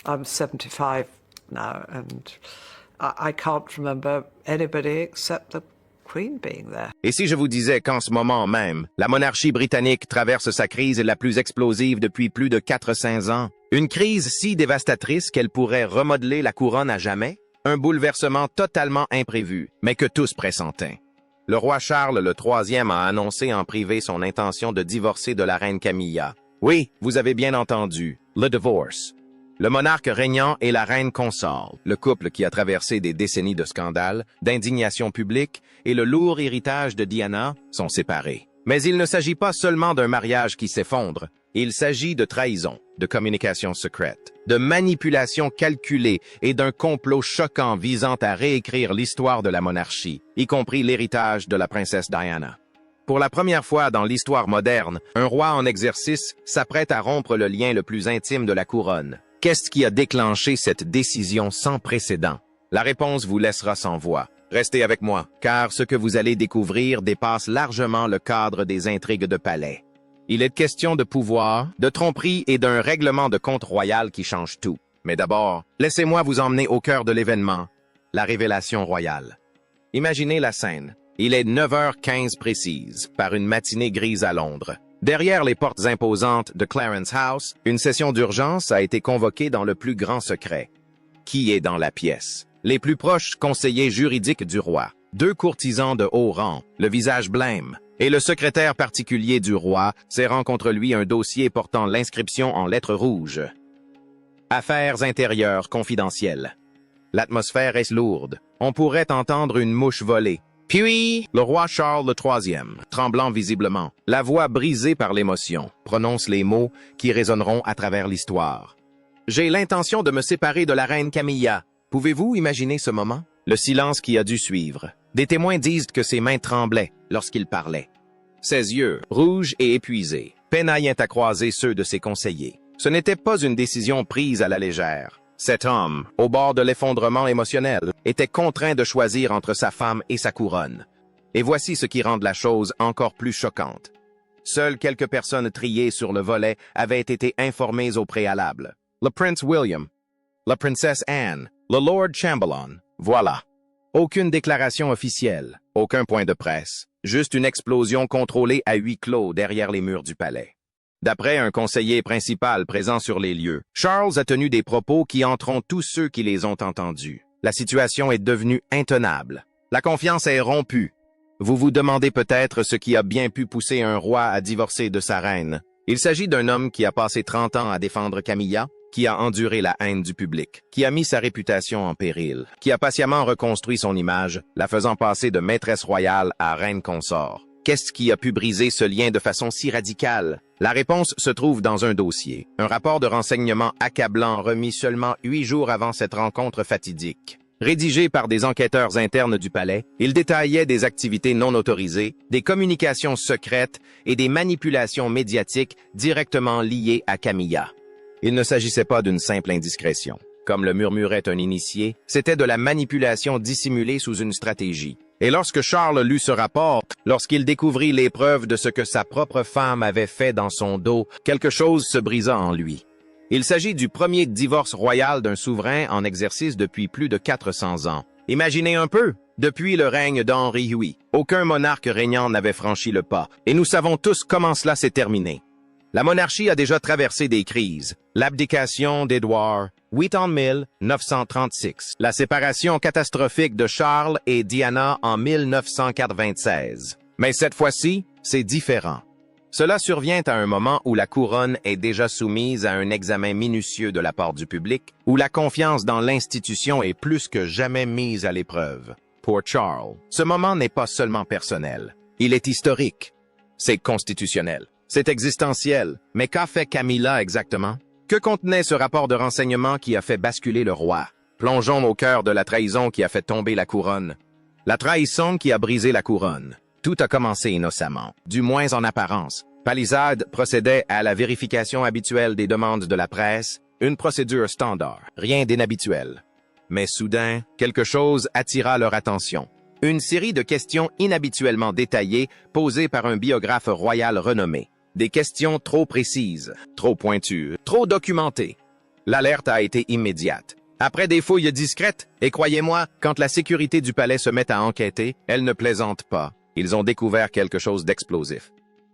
I'm 75 now, and I can't remember anybody except the Queen being there. Et si je vous disais qu'en ce moment même, la monarchie britannique traverse sa crise la plus explosive depuis plus de 400 ans? Une crise si dévastatrice qu'elle pourrait remodeler la couronne à jamais? Un bouleversement totalement imprévu, mais que tous pressentaient. Le roi Charles III a annoncé en privé son intention de divorcer de la reine Camilla. Oui, vous avez bien entendu, le divorce. Le monarque régnant et la reine consort, le couple qui a traversé des décennies de scandales, d'indignation publique et le lourd héritage de Diana, sont séparés. Mais il ne s'agit pas seulement d'un mariage qui s'effondre, il s'agit de trahison, de communication secrète, de manipulation calculée et d'un complot choquant visant à réécrire l'histoire de la monarchie, y compris l'héritage de la princesse Diana. Pour la première fois dans l'histoire moderne, un roi en exercice s'apprête à rompre le lien le plus intime de la couronne. Qu'est-ce qui a déclenché cette décision sans précédent? La réponse vous laissera sans voix. Restez avec moi, car ce que vous allez découvrir dépasse largement le cadre des intrigues de palais. Il est question de pouvoir, de tromperie et d'un règlement de compte royal qui change tout. Mais d'abord, laissez-moi vous emmener au cœur de l'événement, la révélation royale. Imaginez la scène. Il est 9h15 précise, par une matinée grise à Londres. Derrière les portes imposantes de Clarence House, une session d'urgence a été convoquée dans le plus grand secret. Qui est dans la pièce? Les plus proches conseillers juridiques du roi, 2 courtisans de haut rang, le visage blême, et le secrétaire particulier du roi, serrant contre lui un dossier portant l'inscription en lettres rouges. Affaires intérieures confidentielles. L'atmosphère est lourde. On pourrait entendre une mouche voler. Puis, le roi Charles III, tremblant visiblement, la voix brisée par l'émotion, prononce les mots qui résonneront à travers l'histoire. « J'ai l'intention de me séparer de la reine Camilla. » Pouvez-vous imaginer ce moment? Le silence qui a dû suivre. Des témoins disent que ses mains tremblaient lorsqu'il parlait. Ses yeux, rouges et épuisés, peinaillent à croiser ceux de ses conseillers. Ce n'était pas une décision prise à la légère. Cet homme, au bord de l'effondrement émotionnel, était contraint de choisir entre sa femme et sa couronne. Et voici ce qui rend la chose encore plus choquante. Seules quelques personnes triées sur le volet avaient été informées au préalable. Le prince William, la princesse Anne, le Lord Chamberlain, voilà. Aucune déclaration officielle, aucun point de presse, juste une explosion contrôlée à huis clos derrière les murs du palais. D'après un conseiller principal présent sur les lieux, Charles a tenu des propos qui entreront tous ceux qui les ont entendus. La situation est devenue intenable. La confiance est rompue. Vous vous demandez peut-être ce qui a bien pu pousser un roi à divorcer de sa reine. Il s'agit d'un homme qui a passé 30 ans à défendre Camilla, qui a enduré la haine du public, qui a mis sa réputation en péril, qui a patiemment reconstruit son image, la faisant passer de maîtresse royale à reine consort. Qu'est-ce qui a pu briser ce lien de façon si radicale? La réponse se trouve dans un dossier, un rapport de renseignement accablant remis seulement 8 jours avant cette rencontre fatidique. Rédigé par des enquêteurs internes du palais, il détaillait des activités non autorisées, des communications secrètes et des manipulations médiatiques directement liées à Camilla. Il ne s'agissait pas d'une simple indiscrétion. Comme le murmurait un initié, c'était de la manipulation dissimulée sous une stratégie. Et lorsque Charles lut ce rapport, lorsqu'il découvrit les preuves de ce que sa propre femme avait fait dans son dos, quelque chose se brisa en lui. Il s'agit du premier divorce royal d'un souverain en exercice depuis plus de 400 ans. Imaginez un peu, depuis le règne d'Henri VIII, aucun monarque régnant n'avait franchi le pas, et nous savons tous comment cela s'est terminé. La monarchie a déjà traversé des crises. L'abdication d'Édouard, 8 en 1936. La séparation catastrophique de Charles et Diana en 1996. Mais cette fois-ci, c'est différent. Cela survient à un moment où la couronne est déjà soumise à un examen minutieux de la part du public, où la confiance dans l'institution est plus que jamais mise à l'épreuve. Pour Charles, ce moment n'est pas seulement personnel. Il est historique. C'est constitutionnel. C'est existentiel. Mais qu'a fait Camilla exactement? Que contenait ce rapport de renseignement qui a fait basculer le roi? Plongeons au cœur de la trahison qui a fait tomber la couronne. La trahison qui a brisé la couronne. Tout a commencé innocemment, du moins en apparence. Palisade procédait à la vérification habituelle des demandes de la presse, une procédure standard, rien d'inhabituel. Mais soudain, quelque chose attira leur attention. Une série de questions inhabituellement détaillées posées par un biographe royal renommé. Des questions trop précises, trop pointues, trop documentées. L'alerte a été immédiate. Après des fouilles discrètes, et croyez-moi, quand la sécurité du palais se met à enquêter, elle ne plaisante pas. Ils ont découvert quelque chose d'explosif.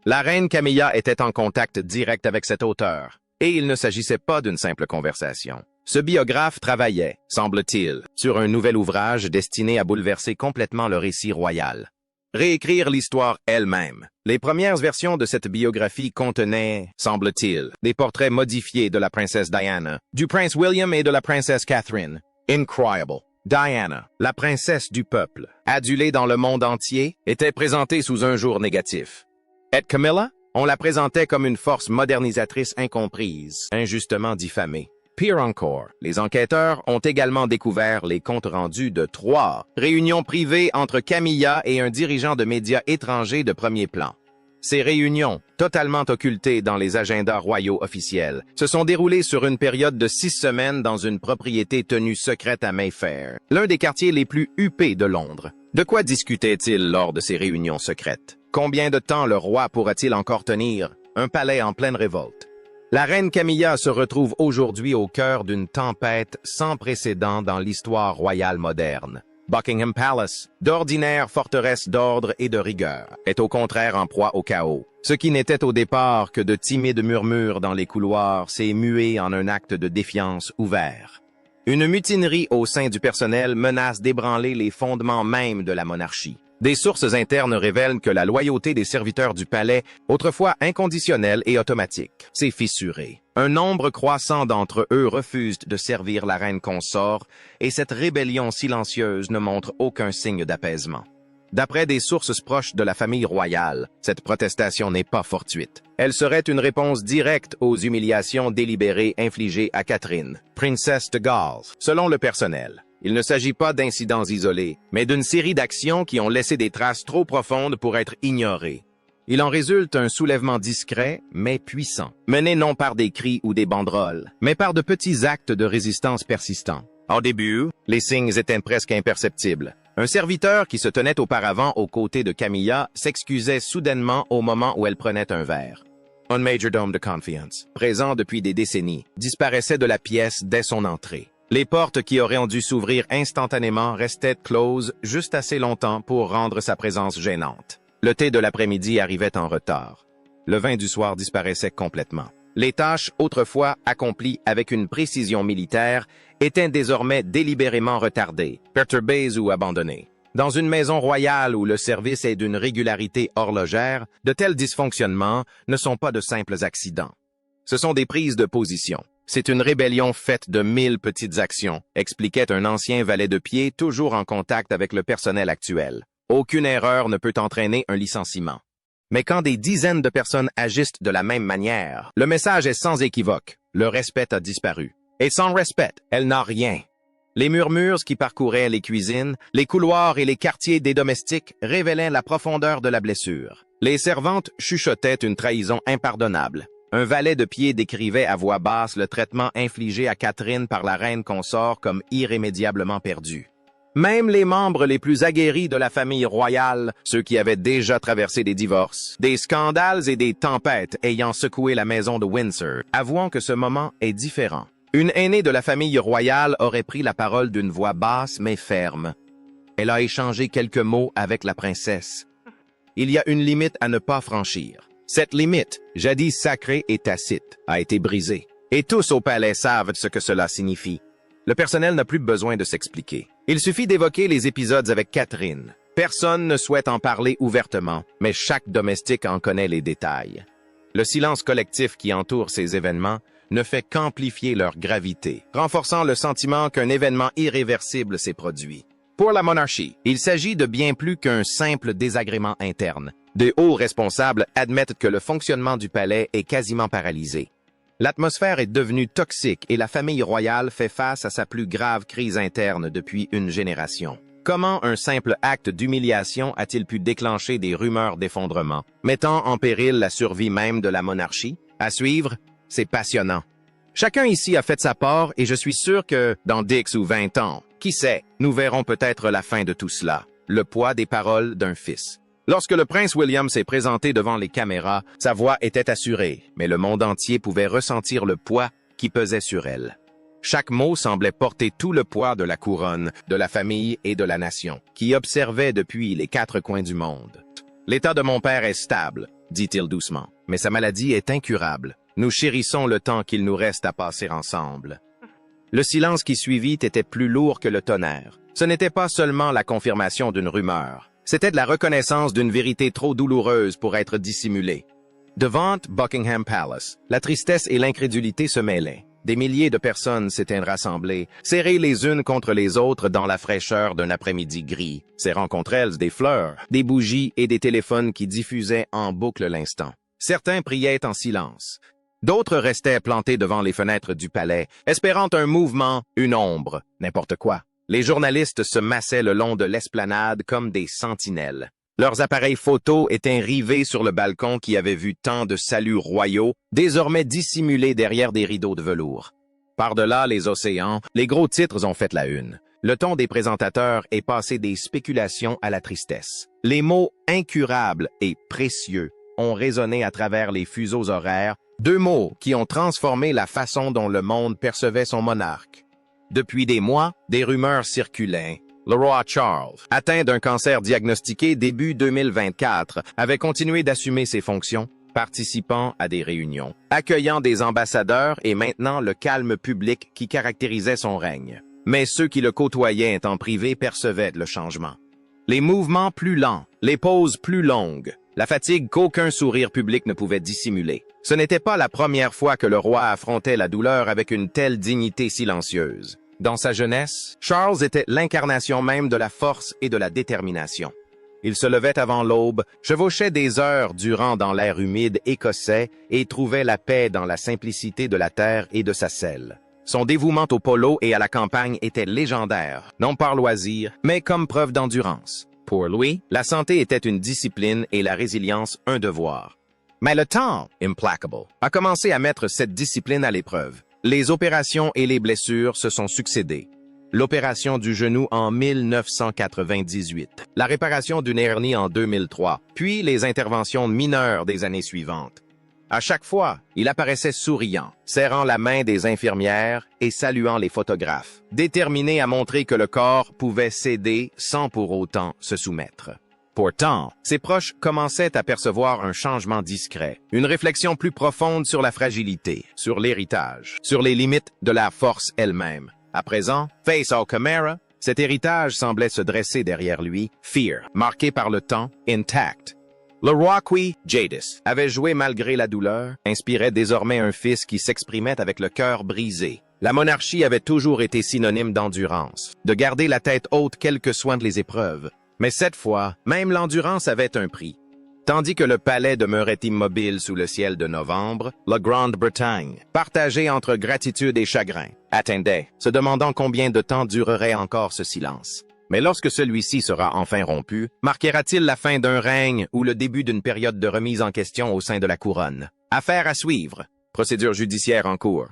La reine Camilla était en contact direct avec cet auteur, et il ne s'agissait pas d'une simple conversation. Ce biographe travaillait, semble-t-il, sur un nouvel ouvrage destiné à bouleverser complètement le récit royal. Réécrire l'histoire elle-même. Les premières versions de cette biographie contenaient, semble-t-il, des portraits modifiés de la princesse Diana, du prince William et de la princesse Catherine. Incroyable. Diana, la princesse du peuple, adulée dans le monde entier, était présentée sous un jour négatif. Et Camilla, on la présentait comme une force modernisatrice incomprise, injustement diffamée. Pire encore, les enquêteurs ont également découvert les comptes rendus de 3 réunions privées entre Camilla et un dirigeant de médias étrangers de premier plan. Ces réunions, totalement occultées dans les agendas royaux officiels, se sont déroulées sur une période de 6 semaines dans une propriété tenue secrète à Mayfair, l'un des quartiers les plus huppés de Londres. De quoi discutait-il lors de ces réunions secrètes? Combien de temps le roi pourra-t-il encore tenir un palais en pleine révolte? La reine Camilla se retrouve aujourd'hui au cœur d'une tempête sans précédent dans l'histoire royale moderne. Buckingham Palace, d'ordinaire forteresse d'ordre et de rigueur, est au contraire en proie au chaos. Ce qui n'était au départ que de timides murmures dans les couloirs s'est mué en un acte de défiance ouvert. Une mutinerie au sein du personnel menace d'ébranler les fondements mêmes de la monarchie. Des sources internes révèlent que la loyauté des serviteurs du palais, autrefois inconditionnelle et automatique, s'est fissurée. Un nombre croissant d'entre eux refusent de servir la reine consort et cette rébellion silencieuse ne montre aucun signe d'apaisement. D'après des sources proches de la famille royale, cette protestation n'est pas fortuite. Elle serait une réponse directe aux humiliations délibérées infligées à Catherine, princesse de Galles, selon le personnel. Il ne s'agit pas d'incidents isolés, mais d'une série d'actions qui ont laissé des traces trop profondes pour être ignorées. Il en résulte un soulèvement discret, mais puissant, mené non par des cris ou des banderoles, mais par de petits actes de résistance persistants. Au début, les signes étaient presque imperceptibles. Un serviteur qui se tenait auparavant aux côtés de Camilla s'excusait soudainement au moment où elle prenait un verre. Un majordome de confiance, présent depuis des décennies, disparaissait de la pièce dès son entrée. Les portes qui auraient dû s'ouvrir instantanément restaient closes juste assez longtemps pour rendre sa présence gênante. Le thé de l'après-midi arrivait en retard. Le vin du soir disparaissait complètement. Les tâches, autrefois accomplies avec une précision militaire, étaient désormais délibérément retardées, perturbées ou abandonnées. Dans une maison royale où le service est d'une régularité horlogère, de tels dysfonctionnements ne sont pas de simples accidents. Ce sont des prises de position. C'est une rébellion faite de 1000 petites actions, expliquait un ancien valet de pied toujours en contact avec le personnel actuel. Aucune erreur ne peut entraîner un licenciement. Mais quand des dizaines de personnes agissent de la même manière, le message est sans équivoque. Le respect a disparu. Et sans respect, elle n'a rien. Les murmures qui parcouraient les cuisines, les couloirs et les quartiers des domestiques révélaient la profondeur de la blessure. Les servantes chuchotaient une trahison impardonnable. Un valet de pied décrivait à voix basse le traitement infligé à Catherine par la reine consort comme irrémédiablement perdu. Même les membres les plus aguerris de la famille royale, ceux qui avaient déjà traversé des divorces, des scandales et des tempêtes ayant secoué la maison de Windsor, avouant que ce moment est différent. Une aînée de la famille royale aurait pris la parole d'une voix basse mais ferme. Elle a échangé quelques mots avec la princesse. Il y a une limite à ne pas franchir. Cette limite, jadis sacrée et tacite, a été brisée. Et tous au palais savent ce que cela signifie. Le personnel n'a plus besoin de s'expliquer. Il suffit d'évoquer les épisodes avec Catherine. Personne ne souhaite en parler ouvertement, mais chaque domestique en connaît les détails. Le silence collectif qui entoure ces événements ne fait qu'amplifier leur gravité, renforçant le sentiment qu'un événement irréversible s'est produit. Pour la monarchie, il s'agit de bien plus qu'un simple désagrément interne. De hauts responsables admettent que le fonctionnement du palais est quasiment paralysé. L'atmosphère est devenue toxique et la famille royale fait face à sa plus grave crise interne depuis une génération. Comment un simple acte d'humiliation a-t-il pu déclencher des rumeurs d'effondrement, mettant en péril la survie même de la monarchie? À suivre, c'est passionnant. Chacun ici a fait sa part et je suis sûr que, dans 10 ou 20 ans, qui sait, nous verrons peut-être la fin de tout cela, le poids des paroles d'un fils. Lorsque le prince William s'est présenté devant les caméras, sa voix était assurée, mais le monde entier pouvait ressentir le poids qui pesait sur elle. Chaque mot semblait porter tout le poids de la couronne, de la famille et de la nation, qui observait depuis les quatre coins du monde. « L'état de mon père est stable, dit-il doucement, mais sa maladie est incurable. Nous chérissons le temps qu'il nous reste à passer ensemble. » Le silence qui suivit était plus lourd que le tonnerre. Ce n'était pas seulement la confirmation d'une rumeur. C'était de la reconnaissance d'une vérité trop douloureuse pour être dissimulée. Devant Buckingham Palace, la tristesse et l'incrédulité se mêlaient. Des milliers de personnes s'étaient rassemblées, serrées les unes contre les autres dans la fraîcheur d'un après-midi gris, serrant contre elles des fleurs, des bougies et des téléphones qui diffusaient en boucle l'instant. Certains priaient en silence. D'autres restaient plantés devant les fenêtres du palais, espérant un mouvement, une ombre, n'importe quoi. Les journalistes se massaient le long de l'esplanade comme des sentinelles. Leurs appareils photos étaient rivés sur le balcon qui avait vu tant de saluts royaux, désormais dissimulés derrière des rideaux de velours. Par-delà les océans, les gros titres ont fait la une. Le ton des présentateurs est passé des spéculations à la tristesse. Les mots « incurable » et « précieux » ont résonné à travers les fuseaux horaires, deux mots qui ont transformé la façon dont le monde percevait son monarque. Depuis des mois, des rumeurs circulaient. Le roi Charles, atteint d'un cancer diagnostiqué début 2024, avait continué d'assumer ses fonctions, participant à des réunions, accueillant des ambassadeurs et maintenant le calme public qui caractérisait son règne. Mais ceux qui le côtoyaient en privé percevaient le changement. Les mouvements plus lents, les pauses plus longues, la fatigue qu'aucun sourire public ne pouvait dissimuler. Ce n'était pas la première fois que le roi affrontait la douleur avec une telle dignité silencieuse. Dans sa jeunesse, Charles était l'incarnation même de la force et de la détermination. Il se levait avant l'aube, chevauchait des heures durant dans l'air humide écossais et trouvait la paix dans la simplicité de la terre et de sa selle. Son dévouement au polo et à la campagne était légendaire, non par loisir, mais comme preuve d'endurance. Pour lui, la santé était une discipline et la résilience un devoir. Mais le temps, implacable, a commencé à mettre cette discipline à l'épreuve. Les opérations et les blessures se sont succédées. L'opération du genou en 1998, la réparation d'une hernie en 2003, puis les interventions mineures des années suivantes. À chaque fois, il apparaissait souriant, serrant la main des infirmières et saluant les photographes, déterminé à montrer que le corps pouvait céder sans pour autant se soumettre. Pourtant, ses proches commençaient à percevoir un changement discret, une réflexion plus profonde sur la fragilité, sur l'héritage, sur les limites de la force elle-même. À présent, face au Chimera, cet héritage semblait se dresser derrière lui, Fear, marqué par le temps, intact. Le roi qui, Jadis, avait joué malgré la douleur, inspirait désormais un fils qui s'exprimait avec le cœur brisé. La monarchie avait toujours été synonyme d'endurance, de garder la tête haute quelles que soient les épreuves. Mais cette fois, même l'endurance avait un prix. Tandis que le palais demeurait immobile sous le ciel de novembre, la Grande-Bretagne, partagée entre gratitude et chagrin, attendait, se demandant combien de temps durerait encore ce silence. Mais lorsque celui-ci sera enfin rompu, marquera-t-il la fin d'un règne ou le début d'une période de remise en question au sein de la couronne? Affaire à suivre. Procédure judiciaire en cours.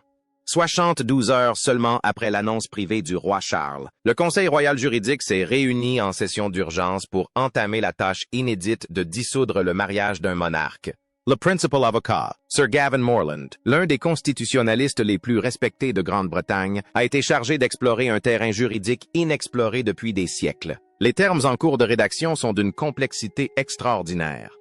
72 heures seulement après l'annonce privée du roi Charles, le Conseil royal juridique s'est réuni en session d'urgence pour entamer la tâche inédite de dissoudre le mariage d'un monarque. Le principal avocat, Sir Gavin Morland, l'un des constitutionnalistes les plus respectés de Grande-Bretagne, a été chargé d'explorer un terrain juridique inexploré depuis des siècles. Les termes en cours de rédaction sont d'une complexité extraordinaire.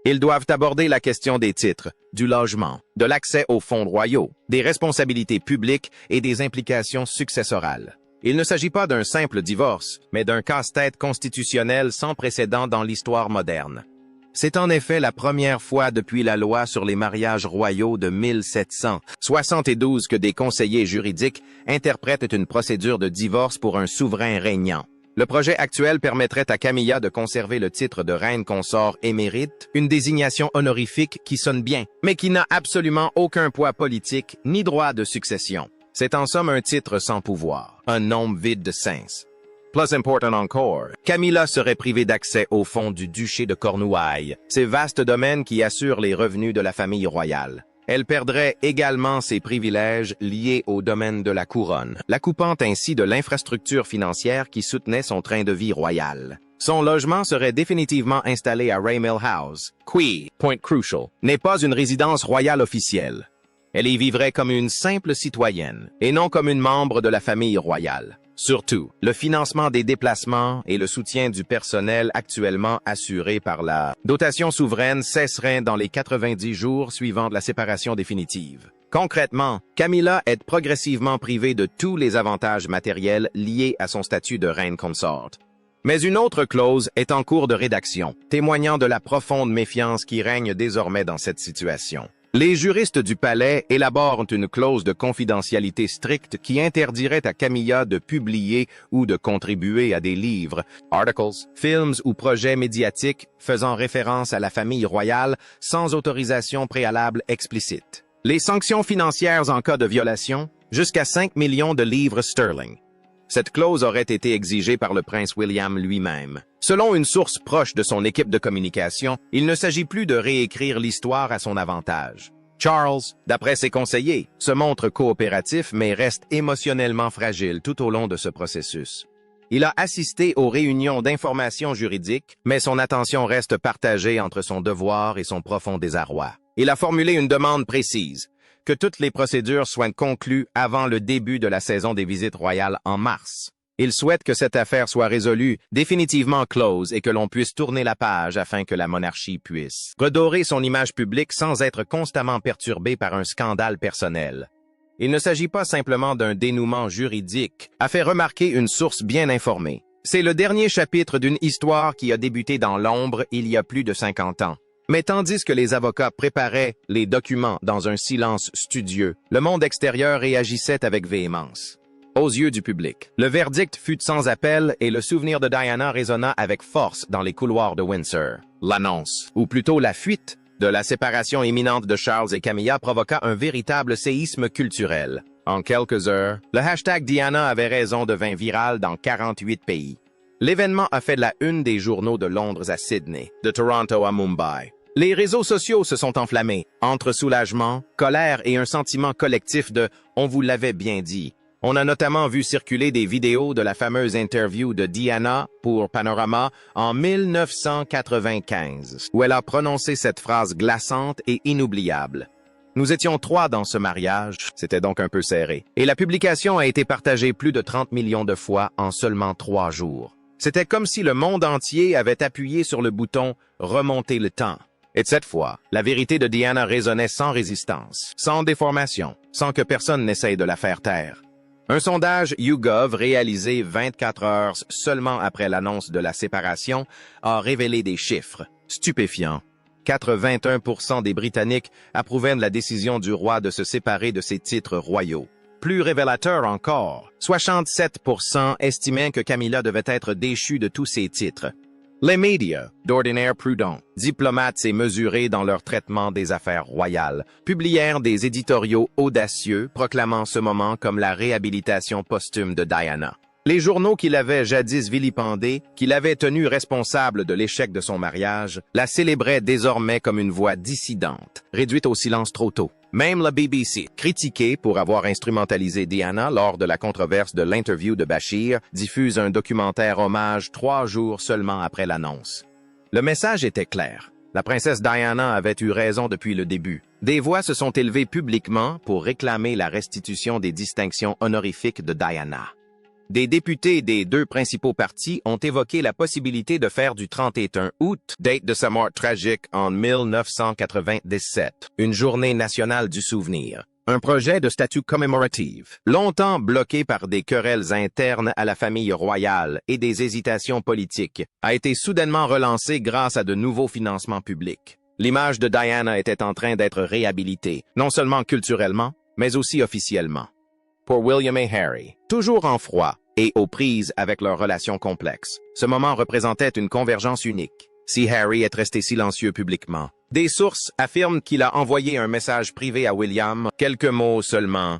Ils doivent aborder la question des titres, du logement, de l'accès aux fonds royaux, des responsabilités publiques et des implications successorales. Il ne s'agit pas d'un simple divorce, mais d'un casse-tête constitutionnel sans précédent dans l'histoire moderne. C'est en effet la première fois depuis la loi sur les mariages royaux de 1772 que des conseillers juridiques interprètent une procédure de divorce pour un souverain régnant. Le projet actuel permettrait à Camilla de conserver le titre de reine consort émérite, une désignation honorifique qui sonne bien, mais qui n'a absolument aucun poids politique ni droit de succession. C'est en somme un titre sans pouvoir, un nom vide de sens. Plus important encore, Camilla serait privée d'accès aux fonds du duché de Cornouailles, ces vastes domaines qui assurent les revenus de la famille royale. Elle perdrait également ses privilèges liés au domaine de la couronne, la coupant ainsi de l'infrastructure financière qui soutenait son train de vie royal. Son logement serait définitivement installé à Raymell House, qui, point crucial, n'est pas une résidence royale officielle. Elle y vivrait comme une simple citoyenne, et non comme une membre de la famille royale. Surtout, le financement des déplacements et le soutien du personnel actuellement assuré par la dotation souveraine cesseraient dans les 90 jours suivant la séparation définitive. Concrètement, Camilla est progressivement privée de tous les avantages matériels liés à son statut de reine consort. Mais une autre clause est en cours de rédaction, témoignant de la profonde méfiance qui règne désormais dans cette situation. Les juristes du palais élaborent une clause de confidentialité stricte qui interdirait à Camilla de publier ou de contribuer à des livres, articles, films ou projets médiatiques faisant référence à la famille royale sans autorisation préalable explicite. Les sanctions financières en cas de violation, jusqu'à 5 millions de livres sterling. Cette clause aurait été exigée par le prince William lui-même. Selon une source proche de son équipe de communication, il ne s'agit plus de réécrire l'histoire à son avantage. Charles, d'après ses conseillers, se montre coopératif mais reste émotionnellement fragile tout au long de ce processus. Il a assisté aux réunions d'information juridique, mais son attention reste partagée entre son devoir et son profond désarroi. Il a formulé une demande précise, que toutes les procédures soient conclues avant le début de la saison des visites royales en mars. Il souhaite que cette affaire soit résolue, définitivement close, et que l'on puisse tourner la page afin que la monarchie puisse redorer son image publique sans être constamment perturbée par un scandale personnel. Il ne s'agit pas simplement d'un dénouement juridique, a fait remarquer une source bien informée. C'est le dernier chapitre d'une histoire qui a débuté dans l'ombre il y a plus de 50 ans. Mais tandis que les avocats préparaient les documents dans un silence studieux, le monde extérieur réagissait avec véhémence. Aux yeux du public, le verdict fut sans appel et le souvenir de Diana résonna avec force dans les couloirs de Windsor. L'annonce, ou plutôt la fuite, de la séparation imminente de Charles et Camilla provoqua un véritable séisme culturel. En quelques heures, le hashtag Diana avait raison devint viral dans 48 pays. L'événement a fait la une des journaux de Londres à Sydney, de Toronto à Mumbai. Les réseaux sociaux se sont enflammés, entre soulagement, colère et un sentiment collectif de « on vous l'avait bien dit ». On a notamment vu circuler des vidéos de la fameuse interview de Diana pour Panorama en 1995, où elle a prononcé cette phrase glaçante et inoubliable. Nous étions 3 dans ce mariage, c'était donc un peu serré, et la publication a été partagée plus de 30 millions de fois en seulement 3 jours. C'était comme si le monde entier avait appuyé sur le bouton « Remonter le temps ». Et cette fois, la vérité de Diana résonnait sans résistance, sans déformation, sans que personne n'essaye de la faire taire. Un sondage YouGov réalisé 24 heures seulement après l'annonce de la séparation a révélé des chiffres stupéfiants. 81% des Britanniques approuvaient la décision du roi de se séparer de ses titres royaux. Plus révélateur encore, 67% estimaient que Camilla devait être déchue de tous ses titres. Les médias, d'ordinaire prudents, diplomates et mesurés dans leur traitement des affaires royales, publièrent des éditoriaux audacieux proclamant ce moment comme la réhabilitation posthume de Diana. Les journaux qui l'avaient jadis vilipendée, qui l'avaient tenue responsable de l'échec de son mariage, la célébraient désormais comme une voix dissidente, réduite au silence trop tôt. Même la BBC, critiquée pour avoir instrumentalisé Diana lors de la controverse de l'interview de Bashir, diffuse un documentaire hommage 3 jours seulement après l'annonce. Le message était clair. La princesse Diana avait eu raison depuis le début. Des voix se sont élevées publiquement pour réclamer la restitution des distinctions honorifiques de Diana. Des députés des 2 principaux partis ont évoqué la possibilité de faire du 31 août, date de sa mort tragique en 1997, une journée nationale du souvenir. Un projet de statut commémoratif, longtemps bloqué par des querelles internes à la famille royale et des hésitations politiques, a été soudainement relancé grâce à de nouveaux financements publics. L'image de Diana était en train d'être réhabilitée, non seulement culturellement, mais aussi officiellement. Pour William et Harry, toujours en froid et aux prises avec leurs relations complexes, ce moment représentait une convergence unique. Si Harry est resté silencieux publiquement, des sources affirment qu'il a envoyé un message privé à William, quelques mots seulement.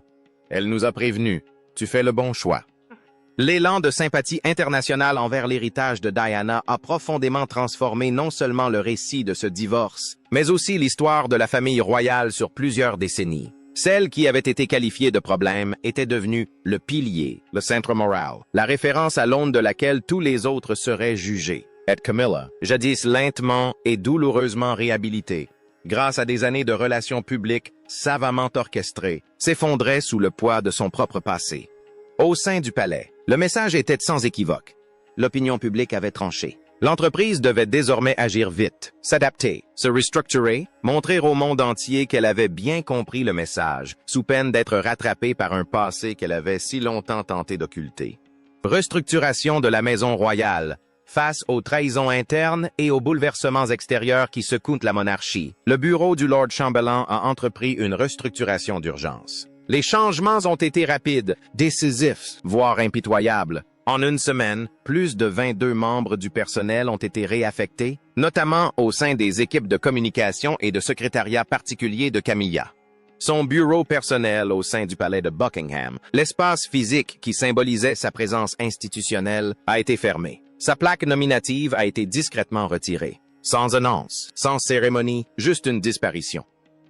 Elle nous a prévenus. Tu fais le bon choix. L'élan de sympathie internationale envers l'héritage de Diana a profondément transformé non seulement le récit de ce divorce, mais aussi l'histoire de la famille royale sur plusieurs décennies. Celle qui avait été qualifiée de problème était devenue le pilier, le centre moral, la référence à l'aune de laquelle tous les autres seraient jugés. Et Camilla, jadis lentement et douloureusement réhabilitée, grâce à des années de relations publiques savamment orchestrées, s'effondrait sous le poids de son propre passé. Au sein du palais, le message était sans équivoque. L'opinion publique avait tranché. L'entreprise devait désormais agir vite, s'adapter, se restructurer, montrer au monde entier qu'elle avait bien compris le message, sous peine d'être rattrapée par un passé qu'elle avait si longtemps tenté d'occulter. Restructuration de la Maison royale. Face aux trahisons internes et aux bouleversements extérieurs qui secouent la monarchie, le bureau du Lord Chambellan a entrepris une restructuration d'urgence. Les changements ont été rapides, décisifs, voire impitoyables. En une semaine, plus de 22 membres du personnel ont été réaffectés, notamment au sein des équipes de communication et de secrétariat particulier de Camilla. Son bureau personnel au sein du palais de Buckingham, l'espace physique qui symbolisait sa présence institutionnelle, a été fermé. Sa plaque nominative a été discrètement retirée. Sans annonce, sans cérémonie, juste une disparition.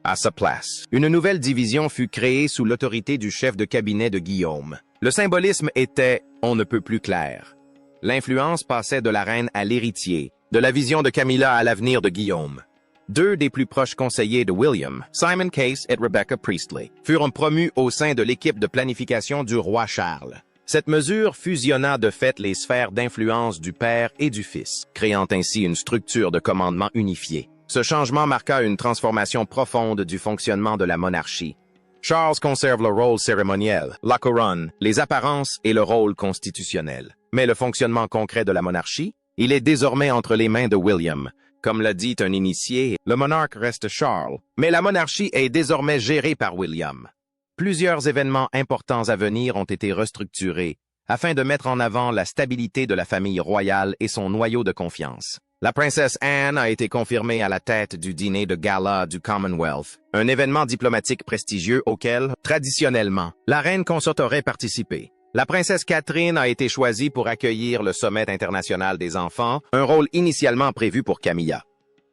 À sa place, une nouvelle division fut créée sous l'autorité du chef de cabinet de Guillaume. Le symbolisme était on ne peut plus clair. L'influence passait de la reine à l'héritier, de la vision de Camilla à l'avenir de Guillaume. Deux des plus proches conseillers de William, Simon Case et Rebecca Priestley, furent promus au sein de l'équipe de planification du roi Charles. Cette mesure fusionna de fait les sphères d'influence du père et du fils, créant ainsi une structure de commandement unifiée. Ce changement marqua une transformation profonde du fonctionnement de la monarchie. Charles conserve le rôle cérémoniel, la couronne, les apparences et le rôle constitutionnel. Mais le fonctionnement concret de la monarchie, il est désormais entre les mains de William. Comme l'a dit un initié, le monarque reste Charles, mais la monarchie est désormais gérée par William. Plusieurs événements importants à venir ont été restructurés afin de mettre en avant la stabilité de la famille royale et son noyau de confiance. La princesse Anne a été confirmée à la tête du dîner de gala du Commonwealth, un événement diplomatique prestigieux auquel, traditionnellement, la reine consorte aurait participé. La princesse Catherine a été choisie pour accueillir le sommet international des enfants, un rôle initialement prévu pour Camilla.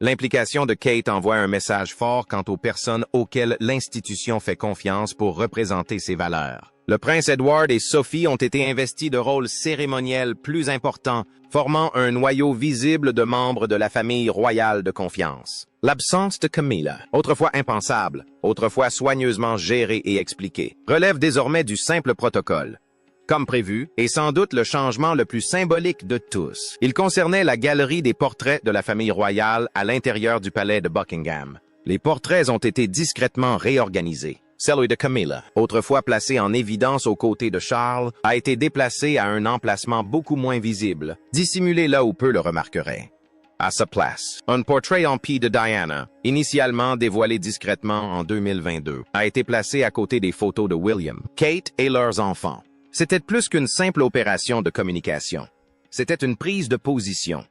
L'implication de Kate envoie un message fort quant aux personnes auxquelles l'institution fait confiance pour représenter ses valeurs. Le prince Edward et Sophie ont été investis de rôles cérémoniels plus importants, formant un noyau visible de membres de la famille royale de confiance. L'absence de Camilla, autrefois impensable, autrefois soigneusement gérée et expliquée, relève désormais du simple protocole. Comme prévu, et sans doute le changement le plus symbolique de tous, il concernait la galerie des portraits de la famille royale à l'intérieur du palais de Buckingham. Les portraits ont été discrètement réorganisés. Celui de Camilla, autrefois placé en évidence aux côtés de Charles, a été déplacé à un emplacement beaucoup moins visible, dissimulé là où peu le remarqueraient. À sa place, un portrait en pie de Diana, initialement dévoilé discrètement en 2022, a été placé à côté des photos de William, Kate et leurs enfants. C'était plus qu'une simple opération de communication. C'était une prise de position.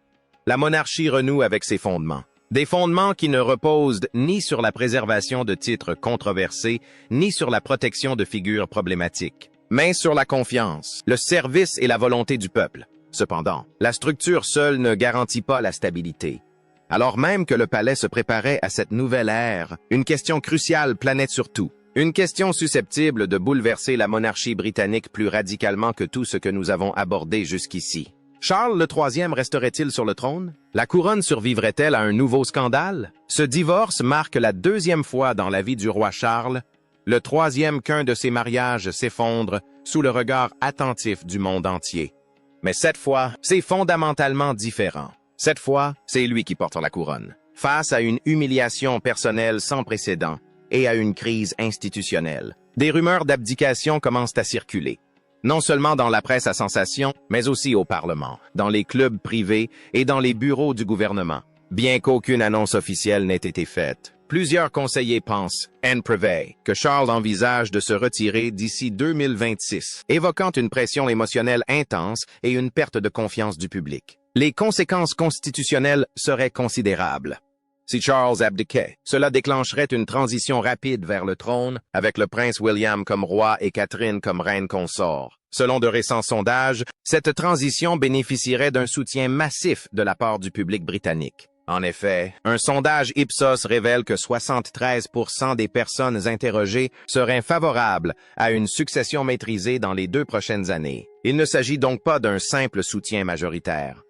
La monarchie renoue avec ses fondements. Des fondements qui ne reposent ni sur la préservation de titres controversés, ni sur la protection de figures problématiques, mais sur la confiance, le service et la volonté du peuple. Cependant, la structure seule ne garantit pas la stabilité. Alors même que le palais se préparait à cette nouvelle ère, une question cruciale planait sur tout. Une question susceptible de bouleverser la monarchie britannique plus radicalement que tout ce que nous avons abordé jusqu'ici. Charles III resterait-il sur le trône? La couronne survivrait-elle à un nouveau scandale? Ce divorce marque la deuxième fois dans la vie du roi Charles, le troisième qu'un de ses mariages s'effondre sous le regard attentif du monde entier. Mais cette fois, c'est fondamentalement différent. Cette fois, c'est lui qui porte la couronne. Face à une humiliation personnelle sans précédent et à une crise institutionnelle, des rumeurs d'abdication commencent à circuler. Non seulement dans la presse à sensation, mais aussi au Parlement, dans les clubs privés et dans les bureaux du gouvernement. Bien qu'aucune annonce officielle n'ait été faite, plusieurs conseillers pensent, en privé, que Charles envisage de se retirer d'ici 2026, évoquant une pression émotionnelle intense et une perte de confiance du public. Les conséquences constitutionnelles seraient considérables. Si Charles abdiquait, cela déclencherait une transition rapide vers le trône, avec le prince William comme roi et Catherine comme reine consort. Selon de récents sondages, cette transition bénéficierait d'un soutien massif de la part du public britannique. En effet, un sondage Ipsos révèle que 73% des personnes interrogées seraient favorables à une succession maîtrisée dans les 2 prochaines années. Il ne s'agit donc pas d'un simple soutien majoritaire.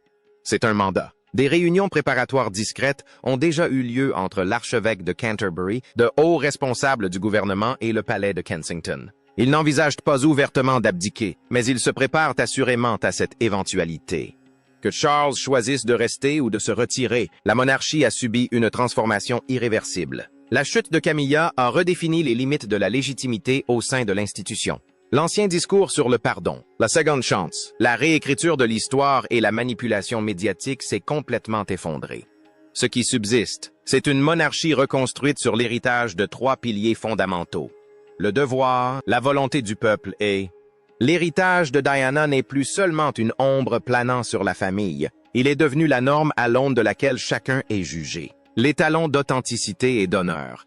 C'est un mandat. Des réunions préparatoires discrètes ont déjà eu lieu entre l'archevêque de Canterbury, de hauts responsables du gouvernement et le palais de Kensington. Ils n'envisagent pas ouvertement d'abdiquer, mais ils se préparent assurément à cette éventualité. Que Charles choisisse de rester ou de se retirer, la monarchie a subi une transformation irréversible. La chute de Camilla a redéfini les limites de la légitimité au sein de l'institution. L'ancien discours sur le pardon, la second chance, la réécriture de l'histoire et la manipulation médiatique s'est complètement effondré. Ce qui subsiste, c'est une monarchie reconstruite sur l'héritage de 3 piliers fondamentaux. Le devoir, la volonté du peuple et... L'héritage de Diana n'est plus seulement une ombre planant sur la famille, il est devenu la norme à l'aune de laquelle chacun est jugé. L'étalon d'authenticité et d'honneur.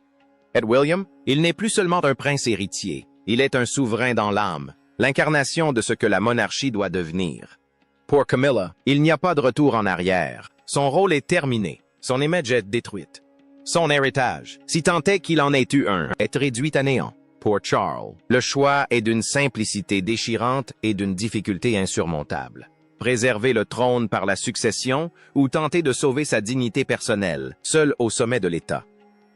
Et William, il n'est plus seulement un prince héritier, il est un souverain dans l'âme, l'incarnation de ce que la monarchie doit devenir. Pour Camilla, il n'y a pas de retour en arrière. Son rôle est terminé, son image est détruite. Son héritage, si tant est qu'il en ait eu un, est réduit à néant. Pour Charles, le choix est d'une simplicité déchirante et d'une difficulté insurmontable. Préserver le trône par la succession ou tenter de sauver sa dignité personnelle, seul au sommet de l'État.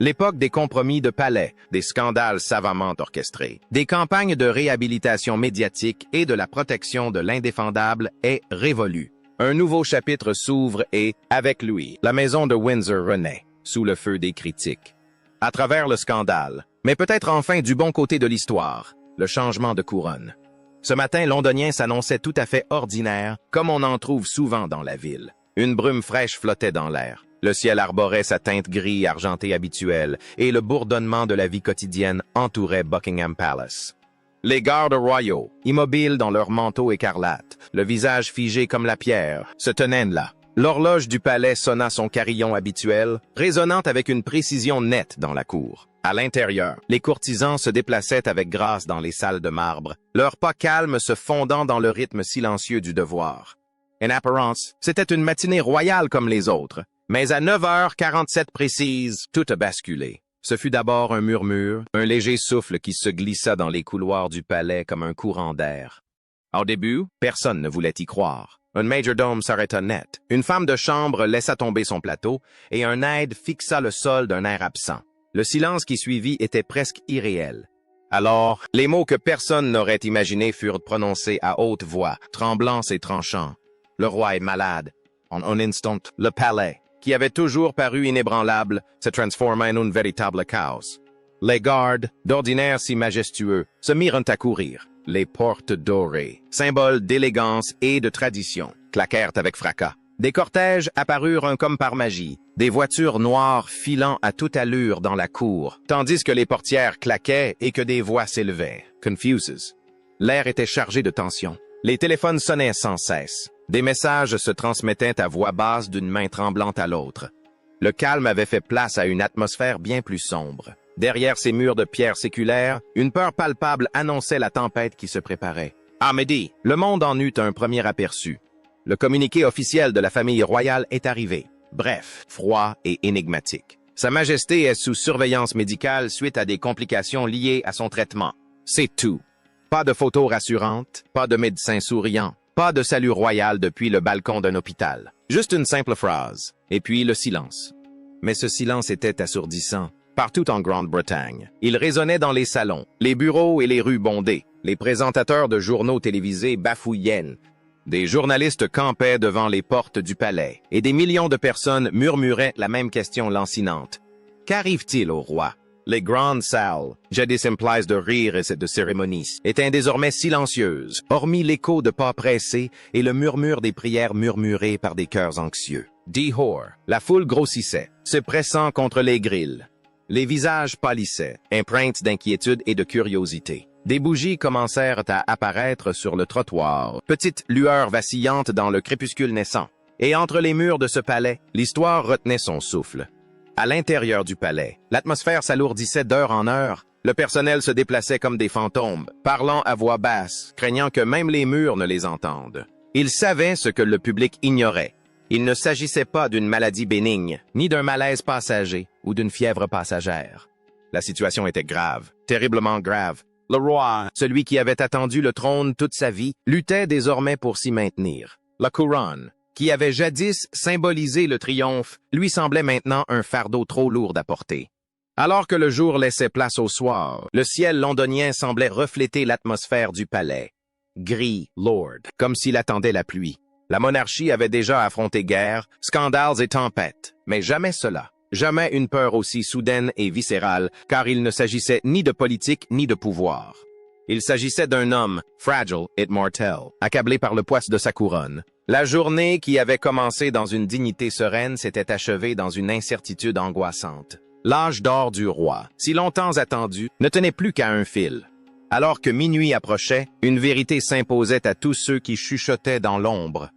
L'époque des compromis de palais, des scandales savamment orchestrés, des campagnes de réhabilitation médiatique et de la protection de l'indéfendable est révolue. Un nouveau chapitre s'ouvre et, avec lui, la maison de Windsor renaît, sous le feu des critiques. À travers le scandale, mais peut-être enfin du bon côté de l'histoire, le changement de couronne. Ce matin londonien s'annonçait tout à fait ordinaire, comme on en trouve souvent dans la ville. Une brume fraîche flottait dans l'air. Le ciel arborait sa teinte gris argenté habituelle, et le bourdonnement de la vie quotidienne entourait Buckingham Palace. Les gardes royaux, immobiles dans leurs manteaux écarlates, le visage figé comme la pierre, se tenaient là. L'horloge du palais sonna son carillon habituel, résonnant avec une précision nette dans la cour. À l'intérieur, les courtisans se déplaçaient avec grâce dans les salles de marbre, leurs pas calmes se fondant dans le rythme silencieux du devoir. En apparence, c'était une matinée royale comme les autres, mais à 9h47 précises, tout a basculé. Ce fut d'abord un murmure, un léger souffle qui se glissa dans les couloirs du palais comme un courant d'air. Au début, personne ne voulait y croire. Un majordome s'arrêta net, une femme de chambre laissa tomber son plateau, et un aide fixa le sol d'un air absent. Le silence qui suivit était presque irréel. Alors, les mots que personne n'aurait imaginés furent prononcés à haute voix, tremblants et tranchants. Le roi est malade. En un instant, le palais, qui avait toujours paru inébranlable, se transforma en un véritable chaos. Les gardes, d'ordinaire si majestueux, se mirent à courir. Les portes dorées, symboles d'élégance et de tradition, claquèrent avec fracas. Des cortèges apparurent comme par magie, des voitures noires filant à toute allure dans la cour, tandis que les portières claquaient et que des voix s'élevaient. Confuses. L'air était chargé de tension. Les téléphones sonnaient sans cesse. Des messages se transmettaient à voix basse d'une main tremblante à l'autre. Le calme avait fait place à une atmosphère bien plus sombre. Derrière ces murs de pierre séculaire, une peur palpable annonçait la tempête qui se préparait. À midi, le monde en eut un premier aperçu. Le communiqué officiel de la famille royale est arrivé. Bref, froid et énigmatique. Sa Majesté est sous surveillance médicale suite à des complications liées à son traitement. C'est tout. Pas de photos rassurantes, pas de médecin souriant, pas de salut royal depuis le balcon d'un hôpital. Juste une simple phrase, et puis le silence. Mais ce silence était assourdissant. Partout en Grande-Bretagne, il résonnait dans les salons, les bureaux et les rues bondées. Les présentateurs de journaux télévisés bafouillaient. Des journalistes campaient devant les portes du palais, et des millions de personnes murmuraient la même question lancinante. Qu'arrive-t-il au roi? Les grandes salles, jadis emplies de rires et de cérémonies, étaient désormais silencieuses, hormis l'écho de pas pressés et le murmure des prières murmurées par des cœurs anxieux. Dehors, la foule grossissait, se pressant contre les grilles. Les visages pâlissaient, empreintes d'inquiétude et de curiosité. Des bougies commencèrent à apparaître sur le trottoir, petites lueurs vacillantes dans le crépuscule naissant. Et entre les murs de ce palais, l'histoire retenait son souffle. À l'intérieur du palais, l'atmosphère s'alourdissait d'heure en heure. Le personnel se déplaçait comme des fantômes, parlant à voix basse, craignant que même les murs ne les entendent. Ils savaient ce que le public ignorait. Il ne s'agissait pas d'une maladie bénigne, ni d'un malaise passager ou d'une fièvre passagère. La situation était grave, terriblement grave. Le roi, celui qui avait attendu le trône toute sa vie, luttait désormais pour s'y maintenir. La couronne, qui avait jadis symbolisé le triomphe, lui semblait maintenant un fardeau trop lourd à porter. Alors que le jour laissait place au soir, le ciel londonien semblait refléter l'atmosphère du palais. Gris, lourd, comme s'il attendait la pluie. La monarchie avait déjà affronté guerre, scandales et tempêtes, mais jamais cela. Jamais une peur aussi soudaine et viscérale, car il ne s'agissait ni de politique ni de pouvoir. Il s'agissait d'un homme, fragile et mortel, accablé par le poids de sa couronne. La journée qui avait commencé dans une dignité sereine s'était achevée dans une incertitude angoissante. L'âge d'or du roi, si longtemps attendu, ne tenait plus qu'à un fil. Alors que minuit approchait, une vérité s'imposait à tous ceux qui chuchotaient dans l'ombre.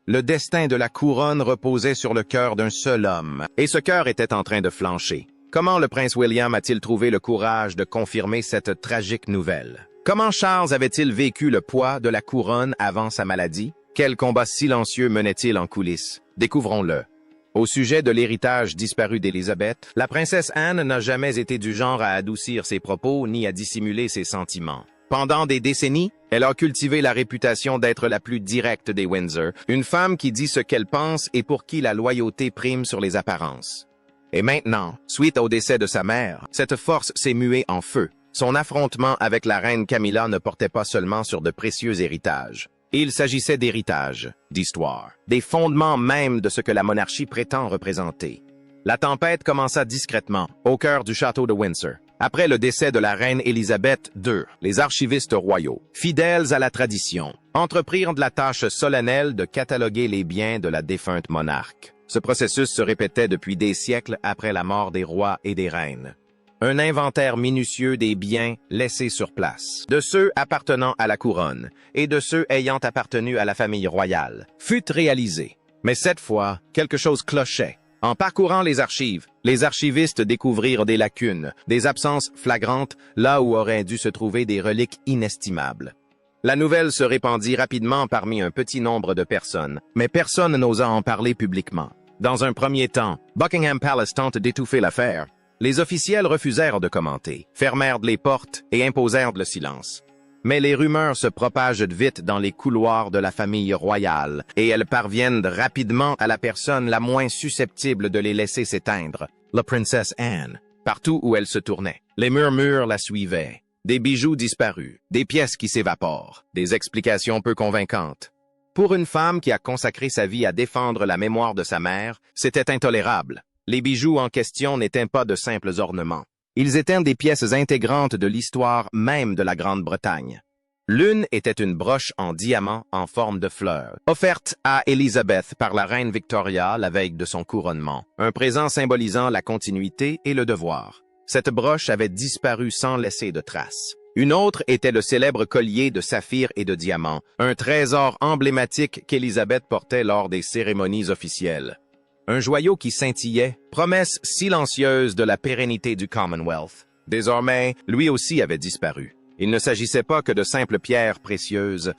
Le destin de la couronne reposait sur le cœur d'un seul homme, et ce cœur était en train de flancher. Comment le prince William a-t-il trouvé le courage de confirmer cette tragique nouvelle? Comment Charles avait-il vécu le poids de la couronne avant sa maladie? Quel combat silencieux menait-il en coulisses? Découvrons-le. Au sujet de l'héritage disparu d'Élisabeth, la princesse Anne n'a jamais été du genre à adoucir ses propos ni à dissimuler ses sentiments. Pendant des décennies, elle a cultivé la réputation d'être la plus directe des Windsor, une femme qui dit ce qu'elle pense et pour qui la loyauté prime sur les apparences. Et maintenant, suite au décès de sa mère, cette force s'est muée en feu. Son affrontement avec la reine Camilla ne portait pas seulement sur de précieux héritages. Il s'agissait d'héritage, d'histoire, des fondements même de ce que la monarchie prétend représenter. La tempête commença discrètement, au cœur du château de Windsor. Après le décès de la reine Élisabeth II, les archivistes royaux, fidèles à la tradition, entreprirent de la tâche solennelle de cataloguer les biens de la défunte monarque. Ce processus se répétait depuis des siècles après la mort des rois et des reines. Un inventaire minutieux des biens laissés sur place, de ceux appartenant à la couronne et de ceux ayant appartenu à la famille royale, fut réalisé. Mais cette fois, quelque chose clochait. En parcourant les archives, les archivistes découvrirent des lacunes, des absences flagrantes, là où auraient dû se trouver des reliques inestimables. La nouvelle se répandit rapidement parmi un petit nombre de personnes, mais personne n'osa en parler publiquement. Dans un premier temps, Buckingham Palace tente d'étouffer l'affaire. Les officiels refusèrent de commenter, fermèrent les portes et imposèrent le silence. Mais les rumeurs se propagent vite dans les couloirs de la famille royale et elles parviennent rapidement à la personne la moins susceptible de les laisser s'éteindre, la princesse Anne. Partout où elle se tournait, les murmures la suivaient. Des bijoux disparus, des pièces qui s'évaporent, des explications peu convaincantes. Pour une femme qui a consacré sa vie à défendre la mémoire de sa mère, c'était intolérable. Les bijoux en question n'étaient pas de simples ornements. Ils étaient des pièces intégrantes de l'histoire même de la Grande-Bretagne. L'une était une broche en diamant en forme de fleur, offerte à Élisabeth par la reine Victoria la veille de son couronnement, un présent symbolisant la continuité et le devoir. Cette broche avait disparu sans laisser de traces. Une autre était le célèbre collier de saphir et de diamants, un trésor emblématique qu'Élisabeth portait lors des cérémonies officielles. Un joyau qui scintillait, promesse silencieuse de la pérennité du Commonwealth. Désormais, lui aussi avait disparu. Il ne s'agissait pas que de simples pierres précieuses.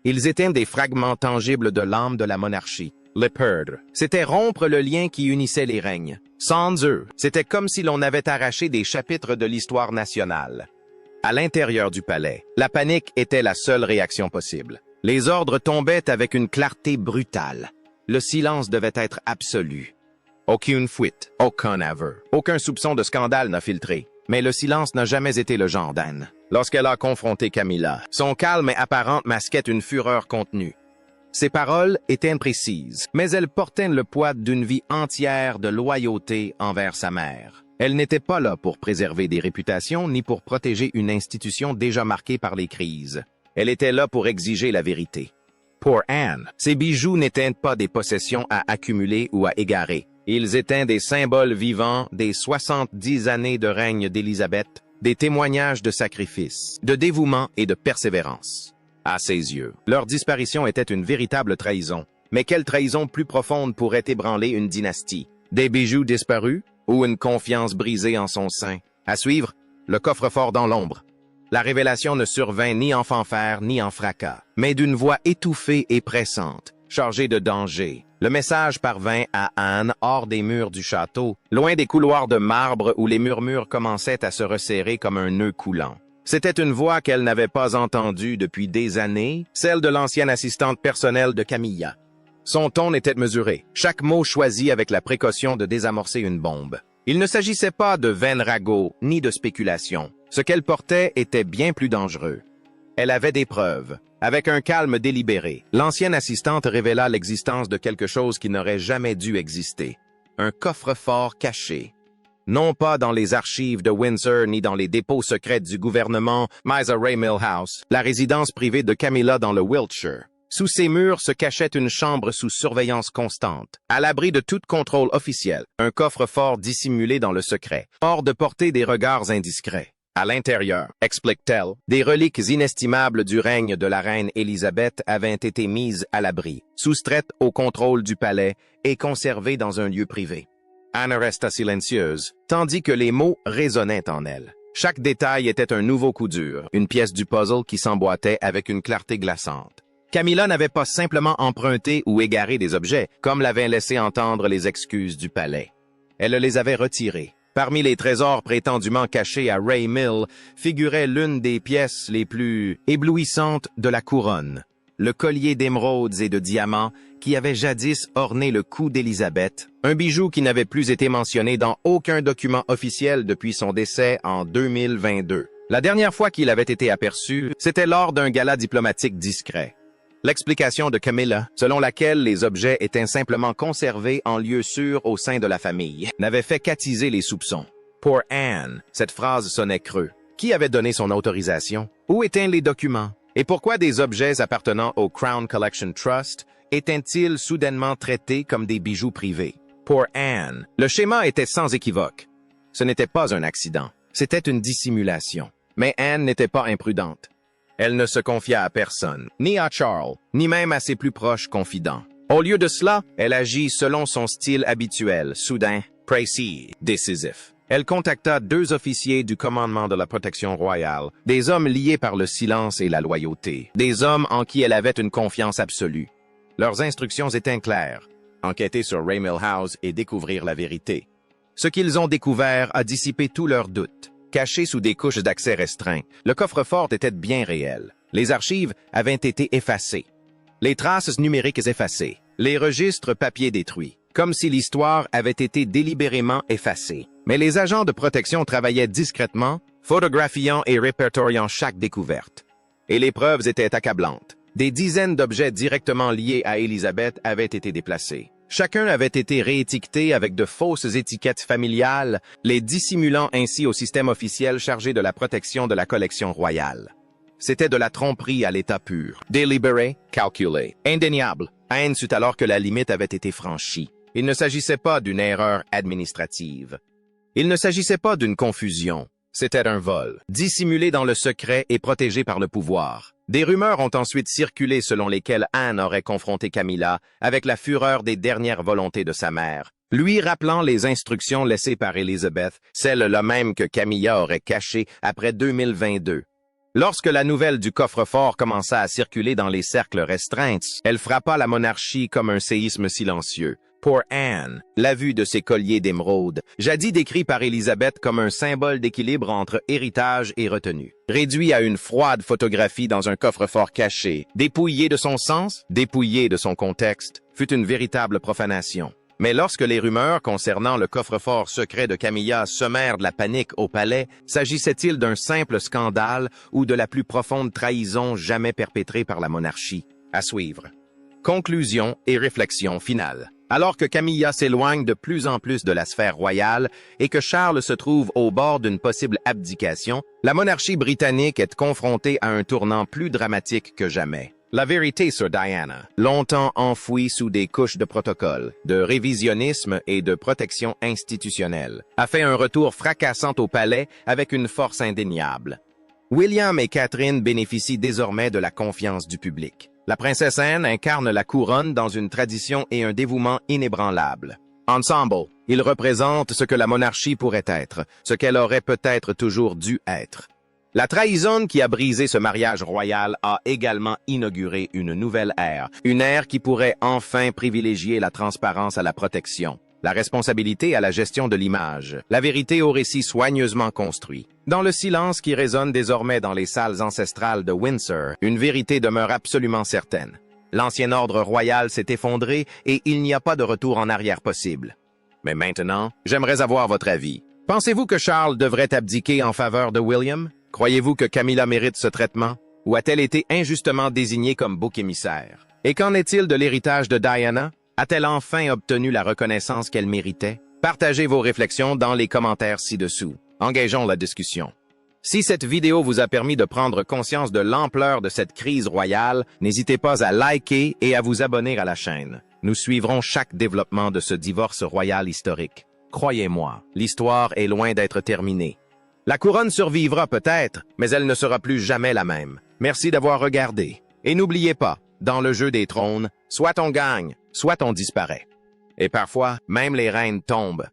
Ils étaient des fragments tangibles de l'âme de la monarchie. Les perdre, c'était rompre le lien qui unissait les règnes. Sans eux, c'était comme si l'on avait arraché des chapitres de l'histoire nationale. À l'intérieur du palais, la panique était la seule réaction possible. Les ordres tombaient avec une clarté brutale. Le silence devait être absolu. Aucune fuite, aucun aveu, aucun soupçon de scandale n'a filtré. Mais le silence n'a jamais été le genre d'Anne. Lorsqu'elle a confronté Camilla, son calme et apparente masquait une fureur contenue. Ses paroles étaient imprécises, mais elles portaient le poids d'une vie entière de loyauté envers sa mère. Elle n'était pas là pour préserver des réputations ni pour protéger une institution déjà marquée par les crises. Elle était là pour exiger la vérité. Pour Anne, ces bijoux n'étaient pas des possessions à accumuler ou à égarer. Ils étaient des symboles vivants des 70 années de règne d'Élisabeth, des témoignages de sacrifice, de dévouement et de persévérance. À ses yeux, leur disparition était une véritable trahison. Mais quelle trahison plus profonde pourrait ébranler une dynastie? Des bijoux disparus ou une confiance brisée en son sein? À suivre, le coffre-fort dans l'ombre. La révélation ne survint ni en fanfare ni en fracas, mais d'une voix étouffée et pressante, chargée de danger. Le message parvint à Anne hors des murs du château, loin des couloirs de marbre où les murmures commençaient à se resserrer comme un nœud coulant. C'était une voix qu'elle n'avait pas entendue depuis des années, celle de l'ancienne assistante personnelle de Camilla. Son ton était mesuré, chaque mot choisi avec la précaution de désamorcer une bombe. Il ne s'agissait pas de vains ragots ni de spéculation. Ce qu'elle portait était bien plus dangereux. Elle avait des preuves. Avec un calme délibéré, l'ancienne assistante révéla l'existence de quelque chose qui n'aurait jamais dû exister. Un coffre-fort caché. Non pas dans les archives de Windsor ni dans les dépôts secrets du gouvernement, mais à Raymill House, la résidence privée de Camilla dans le Wiltshire. Sous ces murs se cachait une chambre sous surveillance constante, à l'abri de tout contrôle officiel, un coffre-fort dissimulé dans le secret, hors de portée des regards indiscrets. À l'intérieur, explique-t-elle, des reliques inestimables du règne de la reine Élisabeth avaient été mises à l'abri, soustraites au contrôle du palais et conservées dans un lieu privé. Anne resta silencieuse, tandis que les mots résonnaient en elle. Chaque détail était un nouveau coup dur, une pièce du puzzle qui s'emboîtait avec une clarté glaçante. Camilla n'avait pas simplement emprunté ou égaré des objets, comme l'avaient laissé entendre les excuses du palais. Elle les avait retirés. Parmi les trésors prétendument cachés à Raymill figurait l'une des pièces les plus éblouissantes de la couronne, le collier d'émeraudes et de diamants qui avait jadis orné le cou d'Élisabeth, un bijou qui n'avait plus été mentionné dans aucun document officiel depuis son décès en 2022. La dernière fois qu'il avait été aperçu, c'était lors d'un gala diplomatique discret. L'explication de Camilla, selon laquelle les objets étaient simplement conservés en lieu sûr au sein de la famille, n'avait fait qu'attiser les soupçons. Pour Anne, cette phrase sonnait creux. Qui avait donné son autorisation? Où étaient les documents? Et pourquoi des objets appartenant au Crown Collection Trust étaient-ils soudainement traités comme des bijoux privés? Pour Anne, le schéma était sans équivoque. Ce n'était pas un accident, c'était une dissimulation. Mais Anne n'était pas imprudente. Elle ne se confia à personne, ni à Charles, ni même à ses plus proches confidents. Au lieu de cela, elle agit selon son style habituel, soudain, précis, décisif. Elle contacta 2 officiers du commandement de la protection royale, des hommes liés par le silence et la loyauté, des hommes en qui elle avait une confiance absolue. Leurs instructions étaient claires, enquêter sur Raymill House et découvrir la vérité. Ce qu'ils ont découvert a dissipé tous leurs doutes. Caché sous des couches d'accès restreints, le coffre-fort était bien réel. Les archives avaient été effacées. Les traces numériques effacées. Les registres papier détruits. Comme si l'histoire avait été délibérément effacée. Mais les agents de protection travaillaient discrètement, photographiant et répertoriant chaque découverte. Et les preuves étaient accablantes. Des dizaines d'objets directement liés à Élisabeth avaient été déplacés. Chacun avait été réétiqueté avec de fausses étiquettes familiales, les dissimulant ainsi au système officiel chargé de la protection de la collection royale. C'était de la tromperie à l'état pur, délibéré, calculé, indéniable. Anne sut alors que la limite avait été franchie. Il ne s'agissait pas d'une erreur administrative. Il ne s'agissait pas d'une confusion. C'était un vol, dissimulé dans le secret et protégé par le pouvoir. Des rumeurs ont ensuite circulé selon lesquelles Anne aurait confronté Camilla avec la fureur des dernières volontés de sa mère, lui rappelant les instructions laissées par Elizabeth, celles-là même que Camilla aurait cachées après 2022. Lorsque la nouvelle du coffre-fort commença à circuler dans les cercles restreints, elle frappa la monarchie comme un séisme silencieux. Pour Anne, la vue de ses colliers d'émeraude, jadis décrit par Élisabeth comme un symbole d'équilibre entre héritage et retenue, réduit à une froide photographie dans un coffre-fort caché, dépouillé de son sens, dépouillé de son contexte, fut une véritable profanation. Mais lorsque les rumeurs concernant le coffre-fort secret de Camilla semèrent de la panique au palais, s'agissait-il d'un simple scandale ou de la plus profonde trahison jamais perpétrée par la monarchie? À suivre. Conclusion et réflexion finale. Alors que Camilla s'éloigne de plus en plus de la sphère royale et que Charles se trouve au bord d'une possible abdication, la monarchie britannique est confrontée à un tournant plus dramatique que jamais. La vérité sur Diana, longtemps enfouie sous des couches de protocole, de révisionnisme et de protection institutionnelle, a fait un retour fracassant au palais avec une force indéniable. William et Catherine bénéficient désormais de la confiance du public. La princesse Anne incarne la couronne dans une tradition et un dévouement inébranlables. Ensemble, ils représentent ce que la monarchie pourrait être, ce qu'elle aurait peut-être toujours dû être. La trahison qui a brisé ce mariage royal a également inauguré une nouvelle ère, une ère qui pourrait enfin privilégier la transparence à la protection, la responsabilité à la gestion de l'image, la vérité au récit soigneusement construit. Dans le silence qui résonne désormais dans les salles ancestrales de Windsor, une vérité demeure absolument certaine. L'ancien ordre royal s'est effondré et il n'y a pas de retour en arrière possible. Mais maintenant, j'aimerais avoir votre avis. Pensez-vous que Charles devrait abdiquer en faveur de William? Croyez-vous que Camilla mérite ce traitement? Ou a-t-elle été injustement désignée comme bouc émissaire? Et qu'en est-il de l'héritage de Diana? A-t-elle enfin obtenu la reconnaissance qu'elle méritait? Partagez vos réflexions dans les commentaires ci-dessous. Engageons la discussion. Si cette vidéo vous a permis de prendre conscience de l'ampleur de cette crise royale, n'hésitez pas à liker et à vous abonner à la chaîne. Nous suivrons chaque développement de ce divorce royal historique. Croyez-moi, l'histoire est loin d'être terminée. La couronne survivra peut-être, mais elle ne sera plus jamais la même. Merci d'avoir regardé. Et n'oubliez pas, dans le jeu des trônes, soit on gagne, soit on disparaît. Et parfois, même les reines tombent.